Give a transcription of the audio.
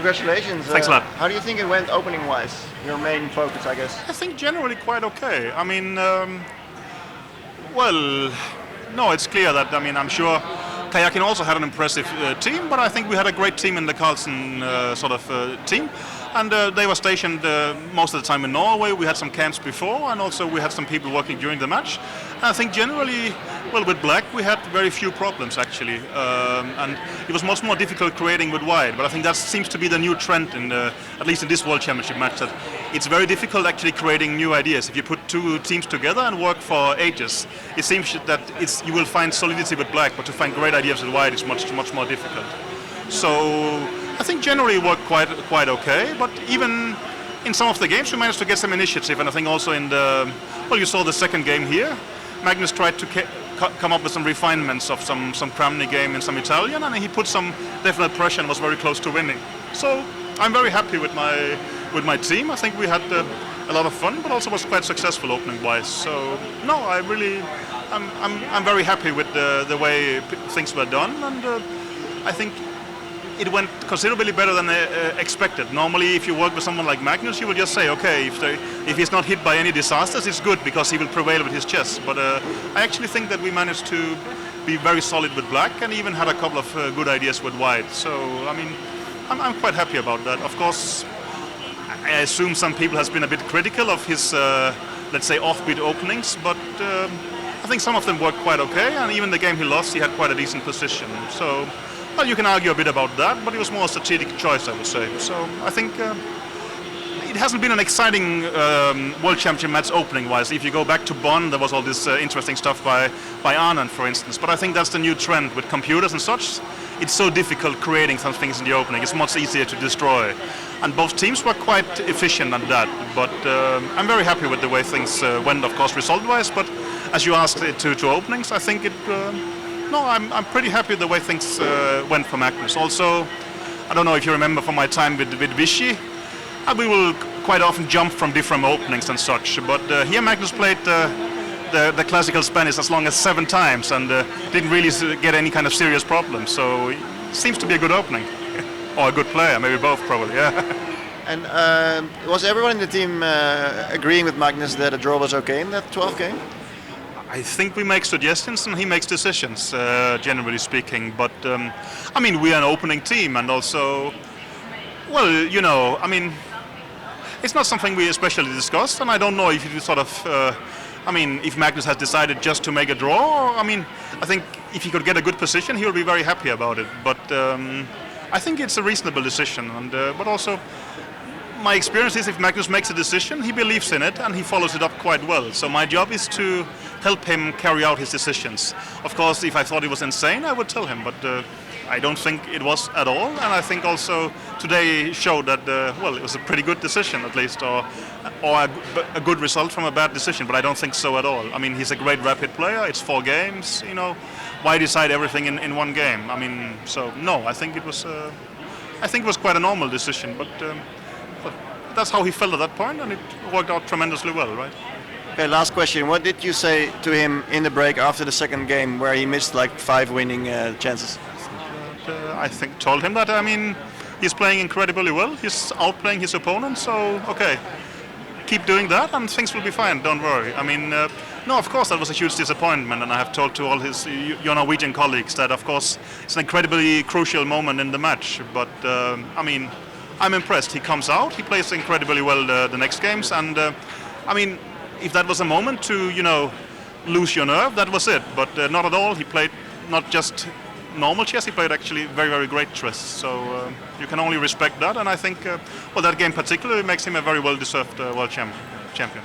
Congratulations. Thanks a lot. How do you think it went opening-wise? Your main focus, I guess. I think generally quite okay. I mean, well, no, it's clear that, I mean, I'm sure Karjakin also had an impressive team, but I think we had a great team in the Carlsen team. And they were stationed most of the time in Norway. We had some camps before, and also we had some people working during the match. And I think generally, well, with black we had very few problems actually, and it was much more difficult creating with white. But I think that seems to be the new trend in at least in this World Championship match, that it's very difficult actually creating new ideas. If you put two teams together and work for ages, it seems that you will find solidity with black, but to find great ideas with white is much more difficult. So I think generally it worked quite okay, but even in some of the games we managed to get some initiative, and I think also in the, well, you saw the second game here, Magnus tried to come up with some refinements of some Kramny game and some Italian, and he put some definite pressure and was very close to winning. So I'm very happy with my team. I think we had a lot of fun, but also was quite successful opening wise. So no, I'm very happy with the way things were done, and I think it went considerably better than expected. Normally, if you work with someone like Magnus, you will just say, okay, if he's not hit by any disasters, it's good because he will prevail with his chess. But I actually think that we managed to be very solid with black and even had a couple of good ideas with white. So, I mean, I'm quite happy about that. Of course, I assume some people has been a bit critical of his, let's say, offbeat openings, but I think some of them worked quite okay, and even the game he lost, he had quite a decent position. So, well, you can argue a bit about that, but it was more a strategic choice, I would say. So I think it hasn't been an exciting World Championship match opening-wise. If you go back to Bonn, there was all this interesting stuff by Anand, for instance. But I think that's the new trend with computers and such. It's so difficult creating some things in the opening. It's much easier to destroy. And both teams were quite efficient at that. But I'm very happy with the way things went, of course, result-wise. But as you asked to openings, I think it... No, I'm pretty happy with the way things went for Magnus. Also, I don't know if you remember from my time with Vichy, we will quite often jump from different openings and such. But here Magnus played the classical Spanish as long as 7 times and didn't really get any kind of serious problems. So it seems to be a good opening. Or a good player, maybe both probably, yeah. And was everyone in the team agreeing with Magnus that a draw was okay in that 12th game? I think we make suggestions and he makes decisions, generally speaking. But, I mean, we are an opening team, and also, well, you know, I mean, it's not something we especially discussed, and I don't know if you sort of, I mean, if Magnus has decided just to make a draw, I mean, I think if he could get a good position, he will be very happy about it. But I think it's a reasonable decision, and but also, my experience is if Magnus makes a decision, he believes in it and he follows it up quite well. So my job is to help him carry out his decisions. Of course, if I thought it was insane, I would tell him, but I don't think it was at all. And I think also today showed that, well, it was a pretty good decision at least, or a good result from a bad decision, but I don't think so at all. I mean, he's a great rapid player, it's 4 games, you know, why decide everything in one game? I mean, so no, I think it was quite a normal decision, but that's how he felt at that point, and it worked out tremendously well, right? Okay, last question. What did you say to him in the break after the second game where he missed like 5 winning chances? I think told him that, I mean, he's playing incredibly well. He's outplaying his opponent, so okay, keep doing that and things will be fine, don't worry. I mean, no, of course that was a huge disappointment, and I have told to all your Norwegian colleagues that, of course, it's an incredibly crucial moment in the match, but I mean, I'm impressed. He comes out, he plays incredibly well the next games, and I mean, if that was a moment to, you know, lose your nerve, that was it. But not at all. He played not just normal chess, he played actually very, very great chess. So you can only respect that, and I think, well, that game particularly makes him a very well-deserved world champion.